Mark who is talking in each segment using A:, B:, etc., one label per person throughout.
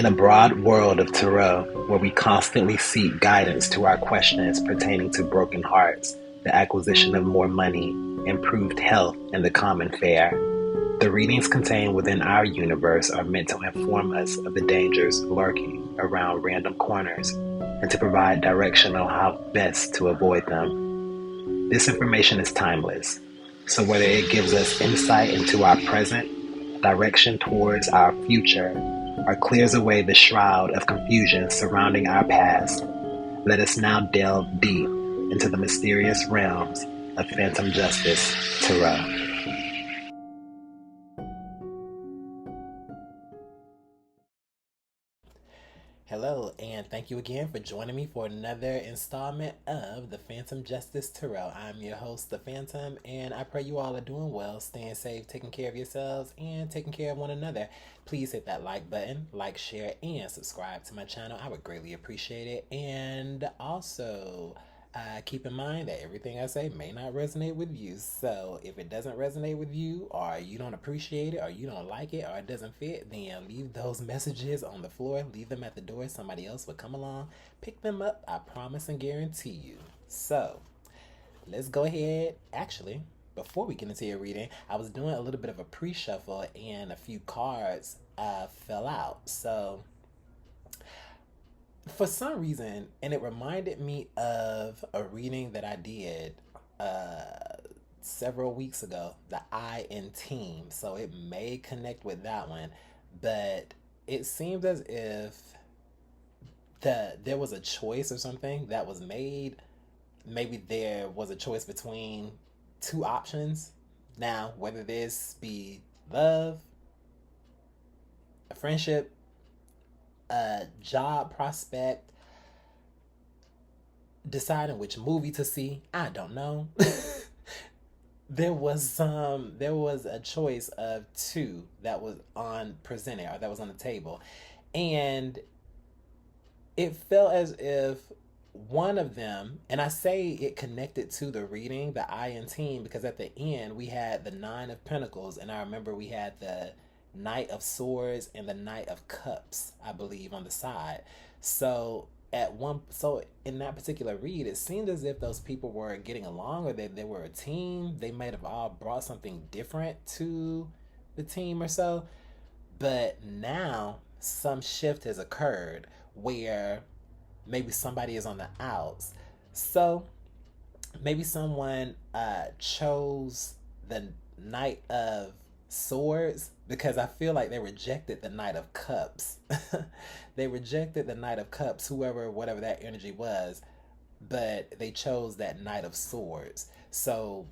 A: In a broad world of tarot, where we constantly seek guidance to our questions pertaining to broken hearts, the acquisition of more money, improved health, and the common fare, the readings contained within our universe are meant to inform us of the dangers lurking around random corners and to provide direction on how best to avoid them. This information is timeless, so whether it gives us insight into our present, direction towards our future, or clears away the shroud of confusion surrounding our past, let us now delve deep into the mysterious realms of Phantom Justice Tarot. Hello, and thank you again for joining me for another installment of the Phantom Justice Tarot. I'm your host, The Phantom, and I pray you all are doing well, staying safe, taking care of yourselves, and taking care of one another. Please hit that like button, like, share, and subscribe to my channel. I would greatly appreciate it. And also, keep in mind that everything I say may not resonate with you. So if it doesn't resonate with you, or you don't appreciate it, or you don't like it, or it doesn't fit, then leave those messages on the floor. Leave them at the door. Somebody else will come along, pick them up. I promise and guarantee you. So let's go ahead. Actually, before we get into your reading, I was doing a little bit of a pre-shuffle and a few cards fell out. So for some reason, and it reminded me of a reading that I did several weeks ago, the I in Team. So it may connect with that one, but it seemed as if there was a choice or something that was made. Maybe there was a choice between two options. Now, whether this be love, a friendship, a job prospect, deciding which movie to see, I don't know. there was a choice of two that was on presented, or that was on the table, and it felt as if one of them, and I say it connected to the reading, the I in Team, because at the end we had the Nine of Pentacles, and I remember we had the Knight of Swords and the Knight of Cups, I believe, on the side. So in that particular read, it seemed as if those people were getting along, or they were a team. They might have all brought something different to the team or so. But now some shift has occurred where maybe somebody is on the outs. So maybe someone chose the Knight of Swords, because I feel like they rejected the Knight of Cups. They rejected the Knight of Cups, whatever that energy was, but they chose that Knight of Swords. So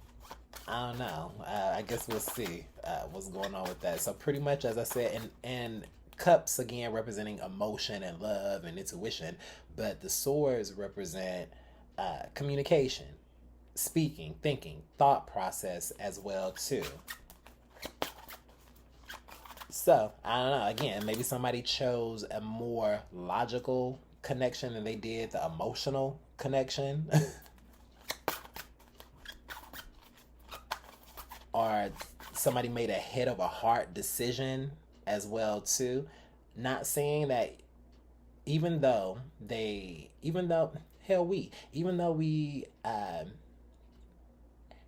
A: I don't know. I guess we'll see what's going on with that. So pretty much, as I said, and cups again representing emotion and love and intuition, but the swords represent communication, speaking, thinking, thought process as well too. So I don't know. Again, maybe somebody chose a more logical connection than they did the emotional connection. Or somebody made a head of a heart decision as well too. Not saying that even though we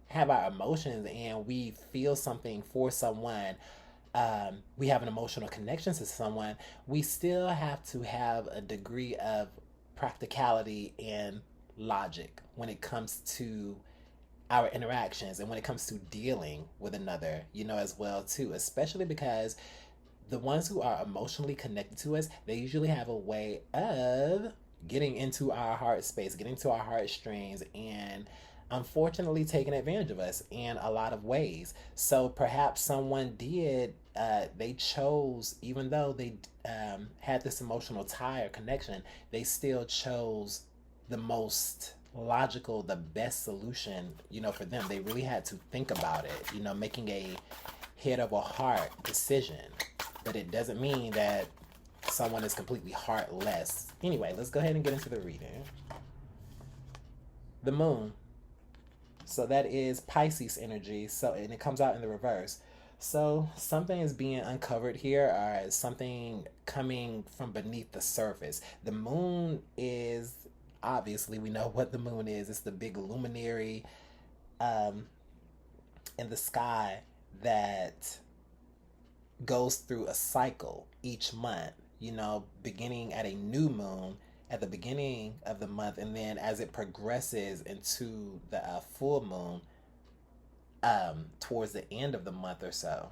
A: have our emotions and we feel something for someone, we have an emotional connection to someone, we still have to have a degree of practicality and logic when it comes to our interactions and when it comes to dealing with another, as well too, especially because the ones who are emotionally connected to us, they usually have a way of getting into our heart space, getting to our heartstrings, and unfortunately taking advantage of us in a lot of ways. So perhaps someone did, they chose, even though they had this emotional tie or connection, they still chose the most logical, the best solution, for them. They really had to think about it, making a head of a heart decision. But it doesn't mean that someone is completely heartless. Anyway, let's go ahead and get into the reading. The moon. So that is Pisces energy. So, and it comes out in the reverse. So something is being uncovered here, or something coming from beneath the surface. The moon is, obviously we know what the moon is. It's the big luminary um, in the sky that goes through a cycle each month. Beginning at a new moon at the beginning of the month, and then as it progresses into the full moon towards the end of the month or so.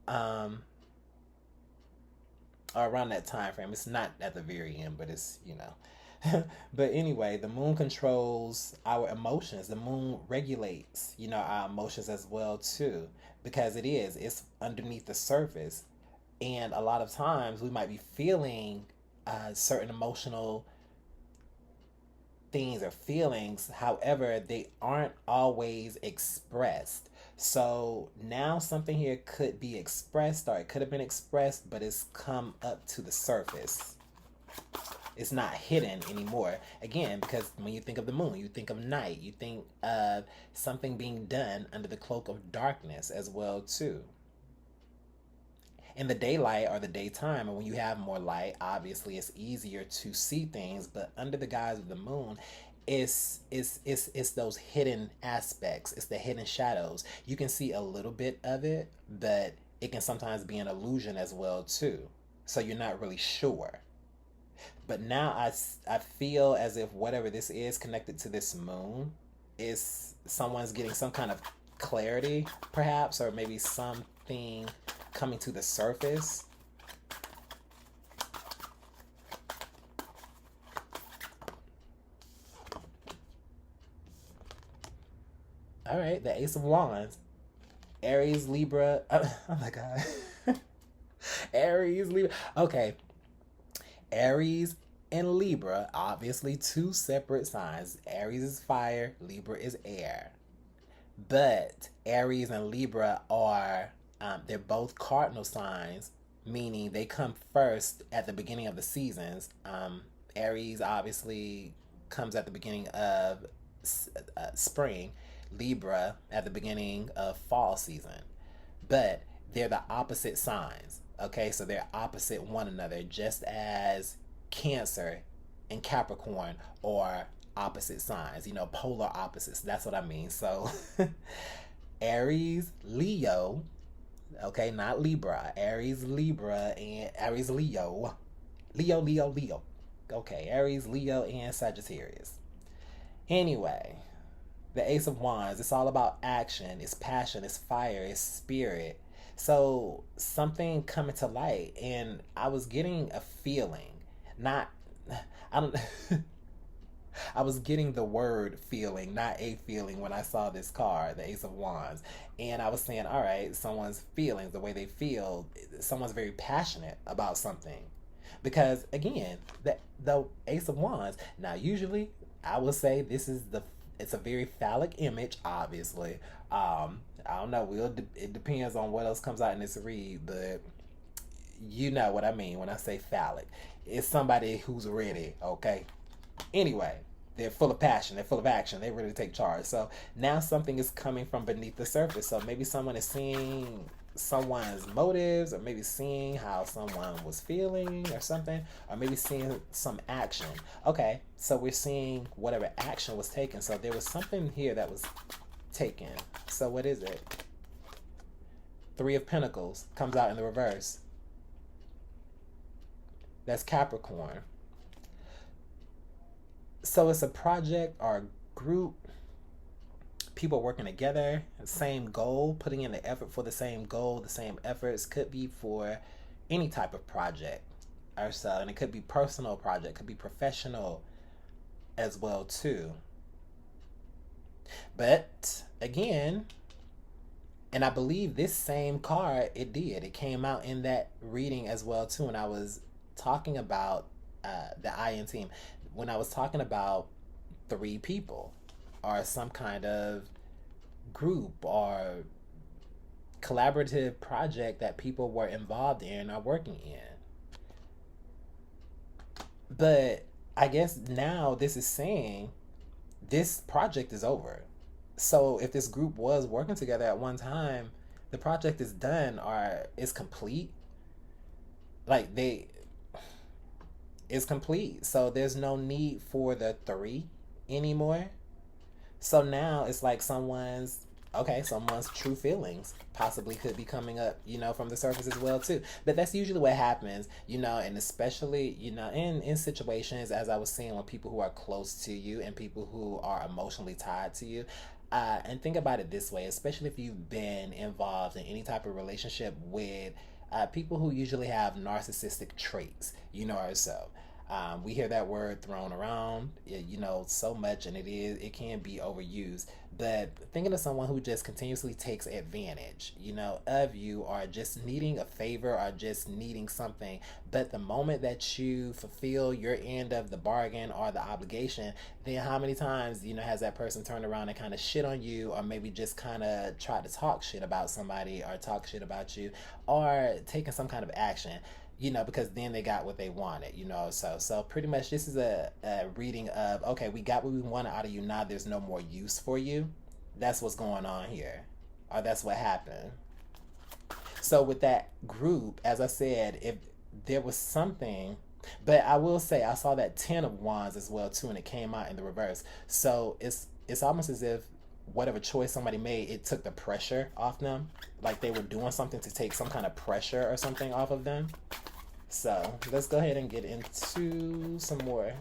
A: Um, or around that time frame. It's not at the very end, but it's. But anyway, the moon controls our emotions. The moon regulates, our emotions as well too, because it's underneath the surface, and a lot of times we might be feeling certain emotional things or feelings. However, they aren't always expressed. So now something here could be expressed, or it could have been expressed, but it's come up to the surface. It's not hidden anymore. Again, because when you think of the moon, you think of night. You think of something being done under the cloak of darkness as well too. In the daylight or the daytime, and when you have more light, obviously it's easier to see things. But under the guise of the moon, it's those hidden aspects. It's the hidden shadows. You can see a little bit of it, but it can sometimes be an illusion as well too. So you're not really sure. But now I feel as if whatever this is connected to this moon is someone's getting some kind of clarity, perhaps, or maybe something coming to the surface. All right, the Ace of Wands. Aries, Libra. Oh my God. Aries, Libra. Okay. Aries and Libra, obviously two separate signs. Aries is fire, Libra is air. But Aries and Libra are, they're both cardinal signs, meaning they come first at the beginning of the seasons. Aries obviously comes at the beginning of spring, Libra at the beginning of fall season. But they're the opposite signs. Okay, so they're opposite one another, just as Cancer and Capricorn are opposite signs, polar opposites. That's what I mean. So Aries, Leo, okay, not Libra. Aries, Libra, and Aries, Leo. Leo, Leo, Leo. Okay, Aries, Leo, and Sagittarius. Anyway, the Ace of Wands, it's all about action, it's passion, it's fire, it's spirit. So something coming to light, and I was getting a feeling, not, I don't, I was getting the word feeling, not a feeling, when I saw this card, the Ace of Wands. And I was saying, all right, someone's feelings, the way they feel, someone's very passionate about something. Because again, the Ace of Wands, now usually I would say it's a very phallic image, obviously. I don't know. It depends on what else comes out in this read, but you know what I mean when I say phallic. It's somebody who's ready, okay? Anyway, they're full of passion. They're full of action. They're ready to take charge. So now something is coming from beneath the surface. So maybe someone is seeing someone's motives, or maybe seeing how someone was feeling or something, or maybe seeing some action. Okay, so we're seeing whatever action was taken. So there was something here that was taken. So what is it? Three of Pentacles comes out in the reverse. That's Capricorn. So it's a project or a group, people working together, same goal, putting in the effort for the same goal, the same efforts. Could be for any type of project or so, and it could be personal project, could be professional as well too. But again, and I believe this same card, it came out in that reading as well too, and I was talking about the I in team, when I was talking about three people or some kind of group or collaborative project that people were involved in or working in. But I guess now this is saying this project is over. So if this group was working together at one time, the project is done or is complete. Like they is complete. So there's no need for the three anymore. So now it's like someone's true feelings possibly could be coming up, from the surface as well too. But that's usually what happens, and especially, in situations as I was saying with people who are close to you and people who are emotionally tied to you. And think about it this way, especially if you've been involved in any type of relationship with people who usually have narcissistic traits, or so. We hear that word thrown around, so much, and it can be overused. But thinking of someone who just continuously takes advantage, of you, or just needing a favor, or just needing something, but the moment that you fulfill your end of the bargain or the obligation, then how many times, has that person turned around and kind of shit on you, or maybe just kind of tried to talk shit about somebody, or talk shit about you, or taking some kind of action, because then they got what they wanted, so pretty much this is a reading of, okay, we got what we wanted out of you, now there's no more use for you. That's what's going on here, or that's what happened. So with that group, as I said, if there was something, but I will say I saw that 10 of wands as well too, and it came out in the reverse. So it's almost as if whatever choice somebody made, it took the pressure off them, like they were doing something to take some kind of pressure or something off of them. So let's go ahead and get into some more.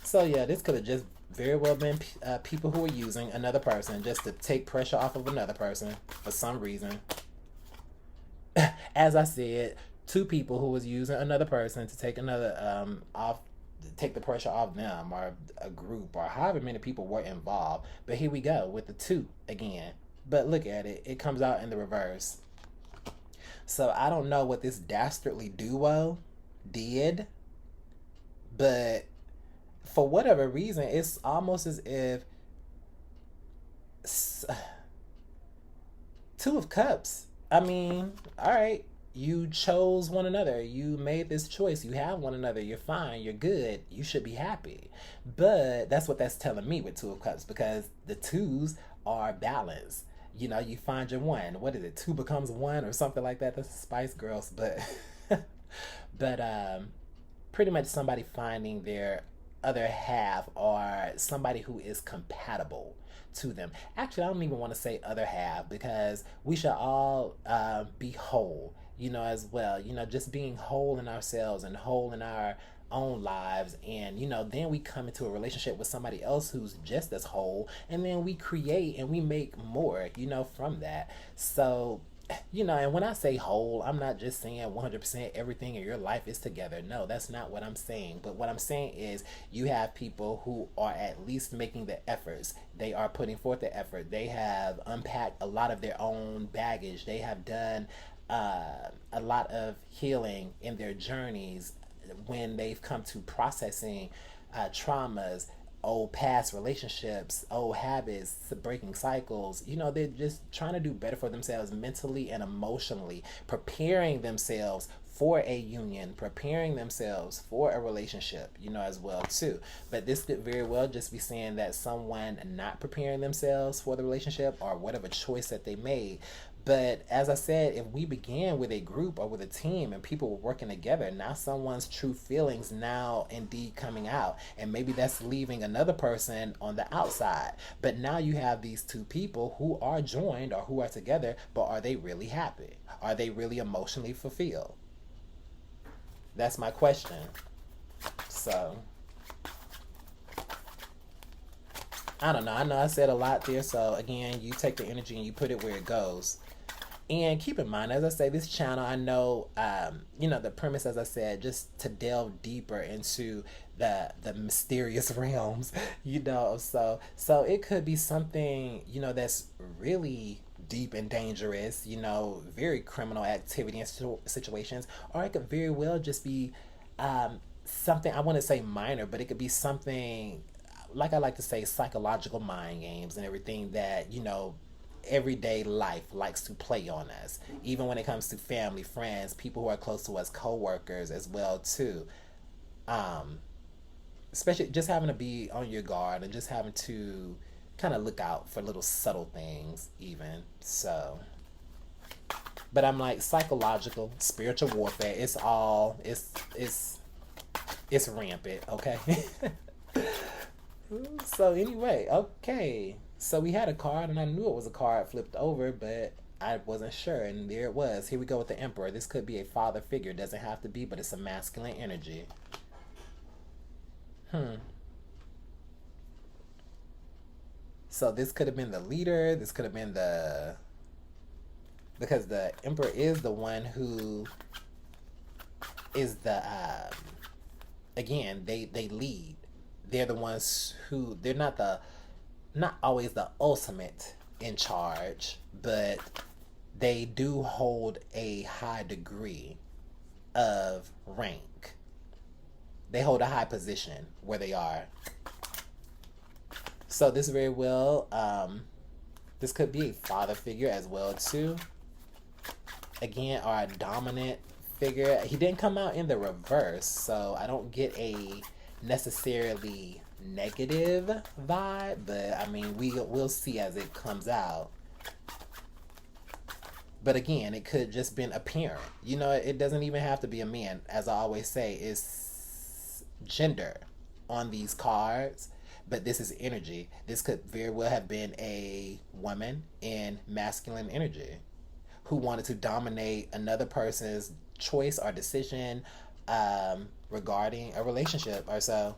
A: So yeah, this could have just very well been people who were using another person just to take pressure off of another person for some reason. As I said, two people who was using another person to take another off, take the pressure off them, or a group, or however many people were involved. But here we go with the two again. But look at it, it comes out in the reverse. So I don't know what this dastardly duo did, but for whatever reason, it's almost as if Two of Cups. I mean, all right, you chose one another. You made this choice. You have one another. You're fine. You're good. You should be happy. But that's what that's telling me with Two of Cups, because the twos are balanced. You find your one. What is it? Two becomes one or something like that. That's the Spice Girls. But, but pretty much somebody finding their other half, or somebody who is compatible to them. Actually, I don't even want to say other half, because we should all be whole, as well. Just being whole in ourselves and whole in our own lives, and then we come into a relationship with somebody else who's just as whole, and then we create and we make more, from that. So and when I say whole, I'm not just saying 100% everything in your life is together. No, that's not what I'm saying. But what I'm saying is you have people who are at least making the efforts. They are putting forth the effort. They have unpacked a lot of their own baggage. They have done a lot of healing in their journeys when they've come to processing traumas, old past relationships, old habits, breaking cycles. They're just trying to do better for themselves mentally and emotionally, preparing themselves for a union, preparing themselves for a relationship, as well too. But this could very well just be saying that someone not preparing themselves for the relationship, or whatever choice that they made. But as I said, if we began with a group or with a team and people were working together, now someone's true feelings now indeed coming out. And maybe that's leaving another person on the outside. But now you have these two people who are joined or who are together, but are they really happy? Are they really emotionally fulfilled? That's my question. So, I don't know. I know I said a lot there. So again, you take the energy and you put it where it goes. And keep in mind, as I say, this channel, I know, the premise, as I said, just to delve deeper into the mysterious realms, so it could be something, that's really deep and dangerous, very criminal activity and situations, or it could very well just be something, I want to say minor, but it could be something, like I like to say, psychological mind games and everything that, everyday life likes to play on us, even when it comes to family, friends, people who are close to us, co-workers as well too. especially just having to be on your guard and just having to kind of look out for little subtle things, even. So, but I'm like psychological, spiritual warfare. It's all it's rampant. Okay. So anyway, okay. So we had a card, and I knew it was a card flipped over, but I wasn't sure. And there it was. Here we go with the Emperor. This could be a father figure. It doesn't have to be, but it's a masculine energy. Hmm. So this could have been the leader. This could have been the, because the Emperor is the one who is the again, they lead. They're the ones who, they're not always the ultimate in charge, but they do hold a high degree of rank. They hold a high position where they are. So this very well, this could be a father figure as well too. Again, or a dominant figure. He didn't come out in the reverse, so I don't get a necessarily negative vibe, but I mean, we'll see as it comes out. But again, it could just been apparent. You know, it doesn't even have to be a man. As I always say, it's gender on these cards, but this is energy. This could very well have been a woman in masculine energy who wanted to dominate another person's choice or decision regarding a relationship or so.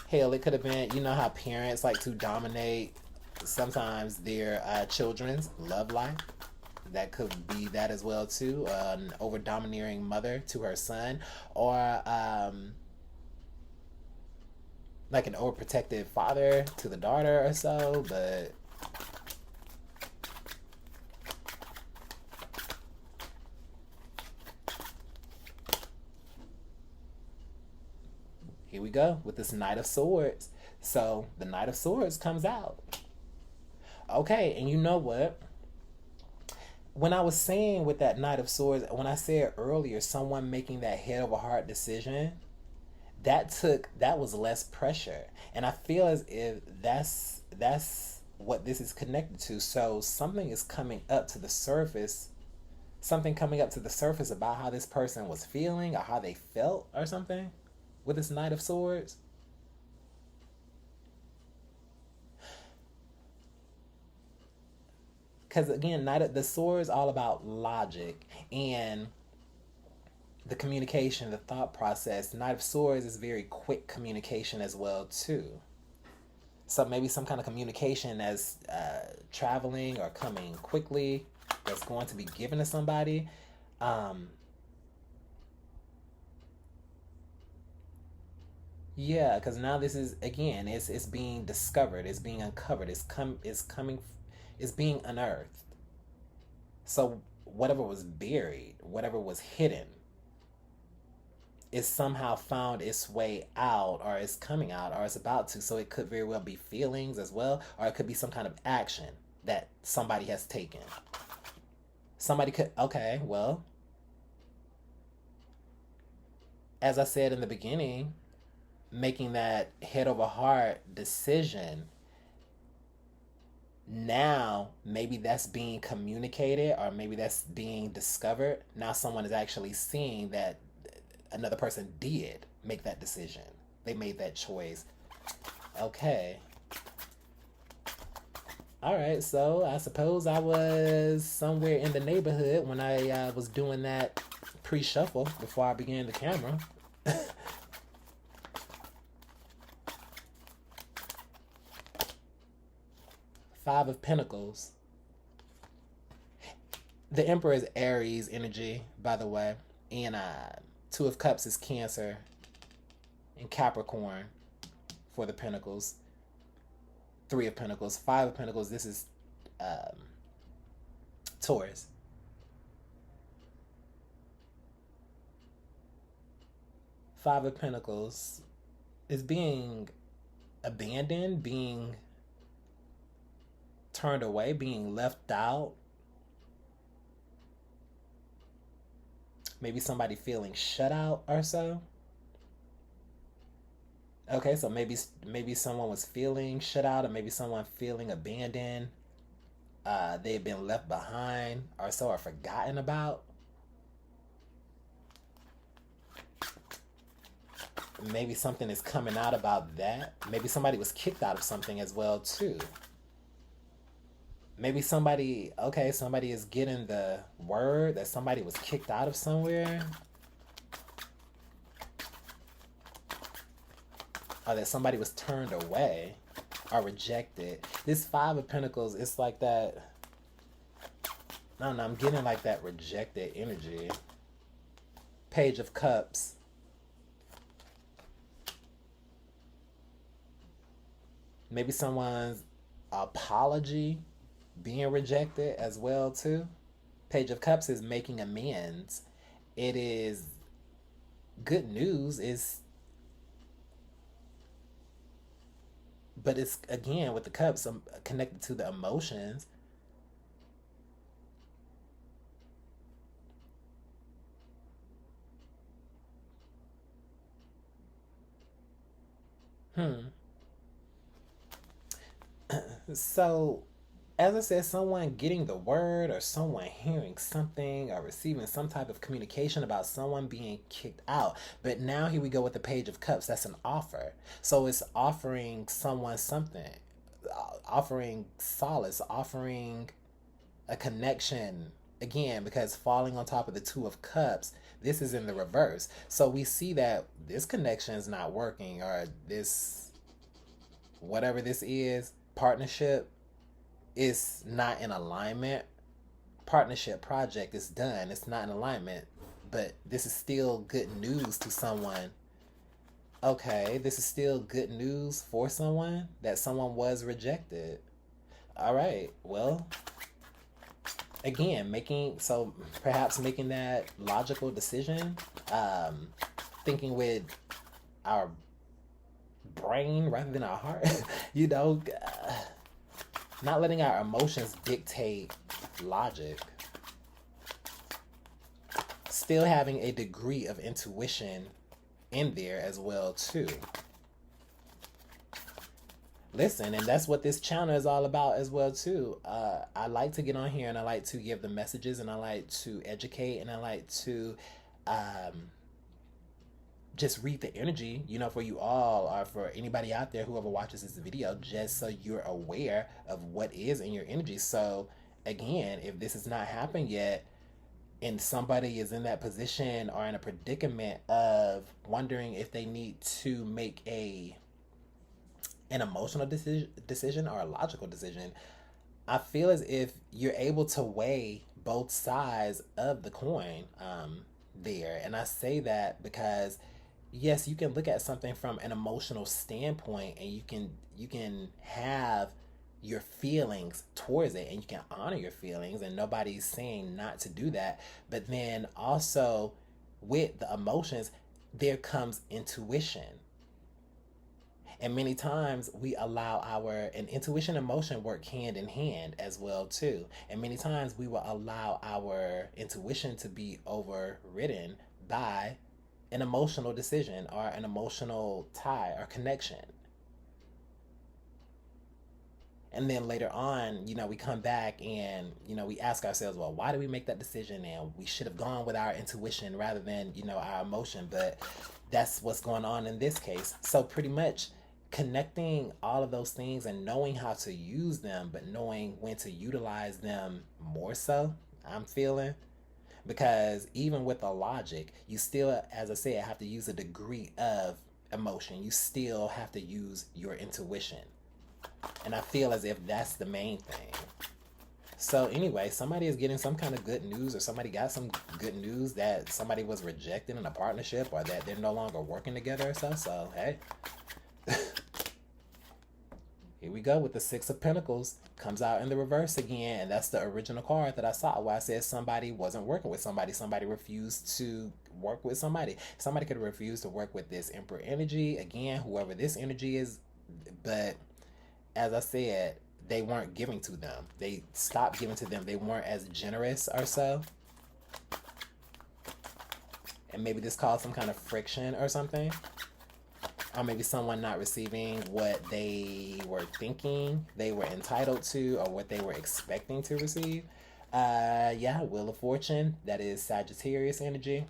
A: Hell, it could have been, you know how parents like to dominate sometimes their children's love life. That could be that as well too. An over domineering mother to her son, or like an overprotective father to the daughter or so. But here we go with this Knight of Swords. So the Knight of Swords comes out. Okay, and you know what? When I was saying with that Knight of Swords, when I said earlier, someone making that head over heart decision, that was less pressure, and I feel as if that's what this is connected to. So something is coming up to the surface, something coming up to the surface about how this person was feeling or how they felt or something with this Knight of Swords. Because again, Knight of the Swords is all about logic and the communication, the thought process. Knight of Swords is very quick communication as well too. So maybe some kind of communication as traveling or coming quickly that's going to be given to somebody. Yeah, because now this is again, it's being discovered, it's being uncovered, it's coming, it's being unearthed. So whatever was buried, whatever was hidden, is somehow found its way out, or is coming out, or it's about to. So it could very well be feelings as well, or it could be some kind of action that somebody has taken. Somebody could, okay, well, as I said in the beginning, making that head over heart decision, now maybe that's being communicated, or maybe that's being discovered. Now someone is actually seeing that another person did make that decision, they made that choice. Okay, all right, so I suppose I was somewhere in the neighborhood when I was doing that pre-shuffle before I began the camera. Five of Pentacles. The Emperor is Aries energy, by the way. And Two of Cups is Cancer. And Capricorn for the Pentacles. Three of Pentacles. Five of Pentacles, this is Taurus. Five of Pentacles is being abandoned, being turned away, being left out. Maybe somebody feeling shut out or so. Okay, so maybe someone was feeling shut out, or maybe someone feeling abandoned. They've been left behind, or so, or forgotten about. Maybe something is coming out about that. Maybe somebody was kicked out of something as well too. Maybe somebody, okay, somebody is getting the word that somebody was kicked out of somewhere, or that somebody was turned away or rejected. This Five of Pentacles, it's like that. I don't know, I'm getting like that rejected energy. Page of Cups. Maybe someone's apology being rejected as well too. Page of Cups is making amends. It is good news. Is but it's again with the cups connected to the emotions. Hmm. So, as I said, someone getting the word, or someone hearing something, or receiving some type of communication about someone being kicked out. But now here we go with the Page of Cups. That's an offer. So it's offering someone something, offering solace, offering a connection. Again, because falling on top of the Two of Cups, this is in the reverse. So we see that this connection is not working, or this, whatever this is, partnership, is not in alignment. Partnership project is done. It's not in alignment. But this is still good news to someone. Okay, this is still good news for someone, that someone was rejected. All right. Well, again, perhaps making that logical decision, thinking with our brain rather than our heart, you know, not letting our emotions dictate logic. Still having a degree of intuition in there as well too. Listen, and that's what this channel is all about as well too. I like to get on here and I like to give the messages, and I like to educate, and I like to just read the energy, for you all, or for anybody out there, whoever watches this video, just so you're aware of what is in your energy. So again, if this has not happened yet, and somebody is in that position or in a predicament of wondering if they need to make an emotional decision or a logical decision, I feel as if you're able to weigh both sides of the coin there. And I say that because yes, you can look at something from an emotional standpoint, and you can have your feelings towards it, and you can honor your feelings, and nobody's saying not to do that. But then also with the emotions, there comes intuition. And many times we allow and intuition and emotion work hand in hand as well too. And many times we will allow our intuition to be overridden by an emotional decision or an emotional tie or connection. And then later on, we come back and, we ask ourselves, well, why did we make that decision? And we should have gone with our intuition rather than, our emotion. But that's what's going on in this case. So pretty much connecting all of those things and knowing how to use them, but knowing when to utilize them more so, I'm feeling. Because even with the logic, you still, as I said, have to use a degree of emotion. You still have to use your intuition. And I feel as if that's the main thing. So anyway, somebody is getting some kind of good news, or somebody got some good news that somebody was rejected in a partnership, or that they're no longer working together or so. So, hey. Here we go with the Six of Pentacles. Comes out in the reverse again, and that's the original card that I saw where I said somebody wasn't working with somebody. Somebody refused to work with somebody. Somebody could refuse to work with this Emperor energy. Again, whoever this energy is. But as I said, they weren't giving to them. They stopped giving to them. They weren't as generous or so. And maybe this caused some kind of friction or something. or maybe someone not receiving what they were thinking they were entitled to or what they were expecting to receive. Yeah, Wheel of Fortune, that is Sagittarius energy.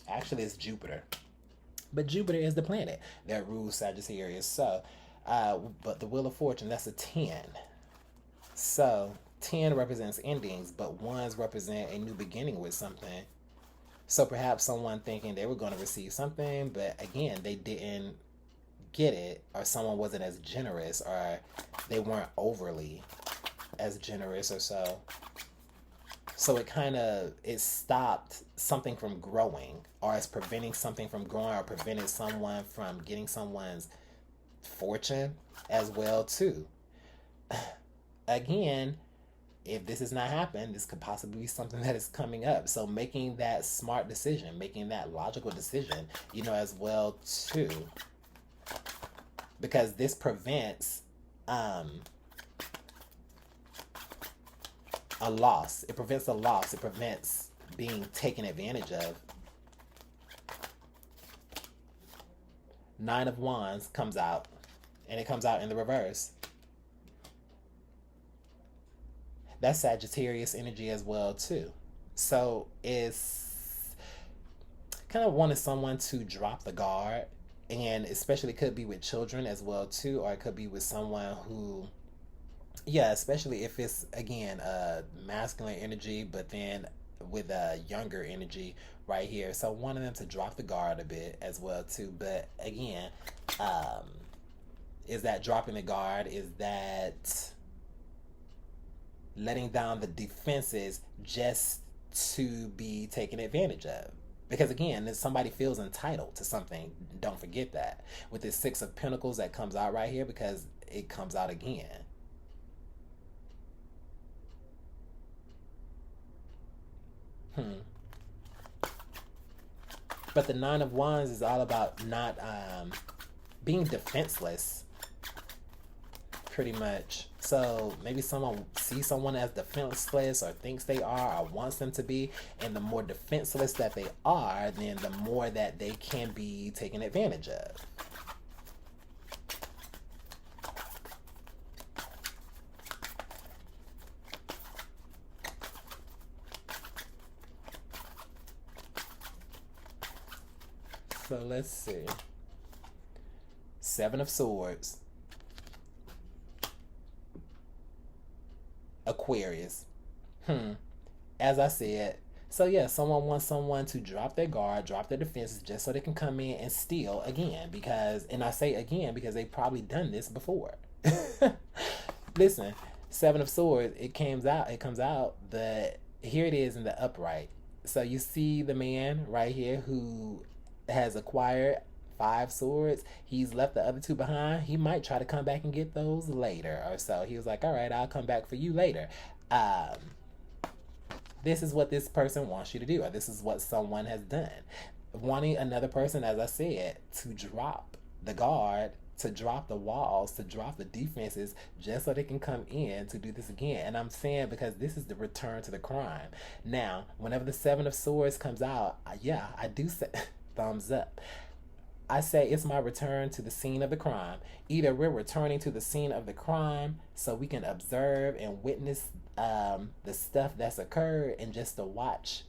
A: Actually, it's Jupiter. But Jupiter is the planet that rules Sagittarius. So, but the Wheel of Fortune, that's a 10. So, 10 represents endings, but ones represent a new beginning with something. So perhaps someone thinking they were going to receive something, but again, they didn't get it, or someone wasn't as generous, or they weren't overly as generous or so. So it stopped something from growing, or it's preventing something from growing, or prevented someone from getting someone's fortune as well too. Again, if this has not happened, this could possibly be something that is coming up. So making that smart decision, making that logical decision, as well too, because this prevents a loss. It prevents a loss. It prevents being taken advantage of. Nine of Wands comes out, and it comes out in the reverse. That's Sagittarius energy as well too. So it's kind of wanting someone to drop the guard, and especially could be with children as well too, or it could be with someone who, yeah, especially if it's again masculine energy, but then with a younger energy right here. So wanting them to drop the guard a bit as well too. But again, is that dropping the guard? Is that letting down the defenses just to be taken advantage of? Because again, if somebody feels entitled to something, don't forget that. With this Six of Pentacles that comes out right here, because it comes out again. But the Nine of Wands is all about not being defenseless, pretty much. So maybe someone sees someone as defenseless, or thinks they are, or wants them to be, and the more defenseless that they are, then the more that they can be taken advantage of. So let's see. Seven of Swords. Aquarius. As I said, so yeah, someone wants someone to drop their guard, drop their defenses, just so they can come in and steal again. Because, and I say again because they've probably done this before. Listen, Seven of Swords, it comes out, but here it is in the upright. So you see the man right here who has acquired 5 swords. He's left the other 2 behind. He might try to come back and get those later or so. He was like, all right, I'll come back for you later. This is what this person wants you to do, or this is what someone has done. Wanting another person, as I said, to drop the guard, to drop the walls, to drop the defenses, just so they can come in to do this again. And I'm saying because this is the return to the crime. Now, whenever the Seven of Swords comes out, yeah, I do say thumbs up. I say it's my return to the scene of the crime. Either we're returning to the scene of the crime so we can observe and witness the stuff that's occurred, and just to watch,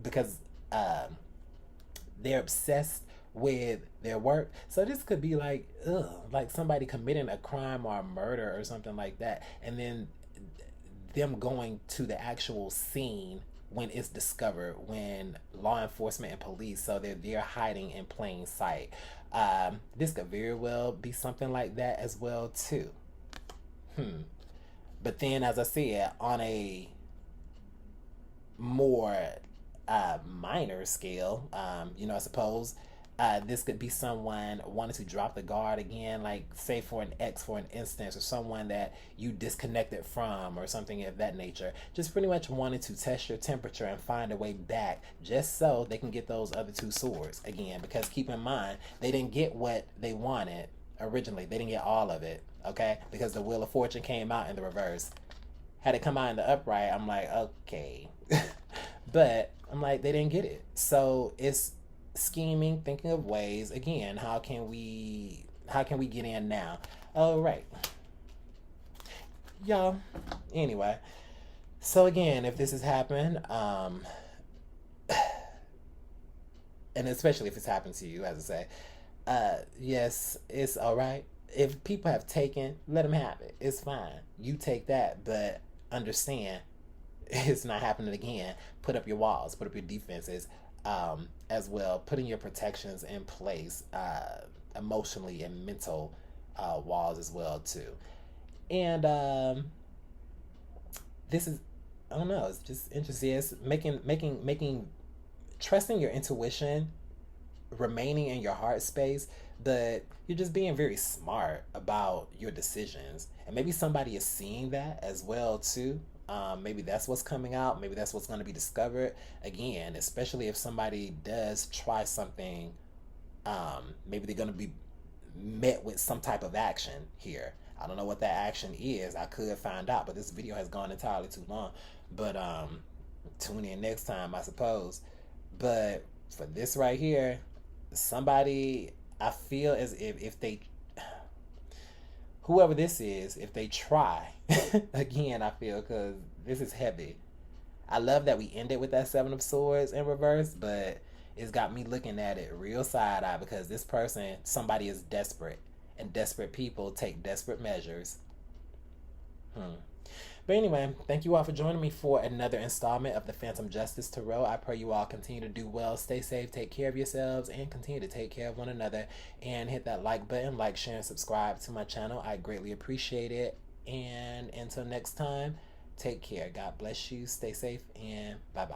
A: because they're obsessed with their work. So this could be like somebody committing a crime or a murder or something like that, and then them going to the actual scene when it's discovered, when law enforcement and police, so they're hiding in plain sight. This could very well be something like that as well too. But then, as I said, on a more minor scale, I suppose this could be someone wanting to drop the guard again, like say for an ex, for an instance, or someone that you disconnected from or something of that nature. Just pretty much wanting to test your temperature and find a way back, just so they can get those other 2 swords again. Because keep in mind, they didn't get what they wanted originally. They didn't get all of it, okay? Because the Wheel of Fortune came out in the reverse. Had it come out in the upright, I'm like, okay. But I'm like, they didn't get it. So it's scheming, thinking of ways, again, how can we How can we get in now? All right, y'all. Anyway, so again, if this has happened, and especially if it's happened to you, as I say, yes, it's all right. If people have taken, let them have it. It's fine. You take that, but understand it's not happening again. Put up your walls, put up your defenses, as well. Putting your protections in place, emotionally and mental walls as well too. And this is, I don't know. It's just interesting. It's making trusting your intuition, remaining in your heart space, but you're just being very smart about your decisions. And maybe somebody is seeing that as well too. Maybe that's what's coming out. Maybe that's what's going to be discovered again. Especially if somebody does try something, maybe they're going to be met with some type of action here. I don't know what that action is. I could find out, but this video has gone entirely too long. But tune in next time, I suppose. But for this right here, somebody, I feel as if they, whoever this is, if they try again, I feel, because this is heavy. I love that we ended with that Seven of Swords in reverse, but it's got me looking at it real side eye, because this person, somebody is desperate, and desperate people take desperate measures. But anyway, thank you all for joining me for another installment of the Phantom Justice Tarot. I pray you all continue to do well, stay safe, take care of yourselves, and continue to take care of one another. And hit that like button, like, share, and subscribe to my channel. I greatly appreciate it. And until next time, take care. God bless you, stay safe, and bye-bye.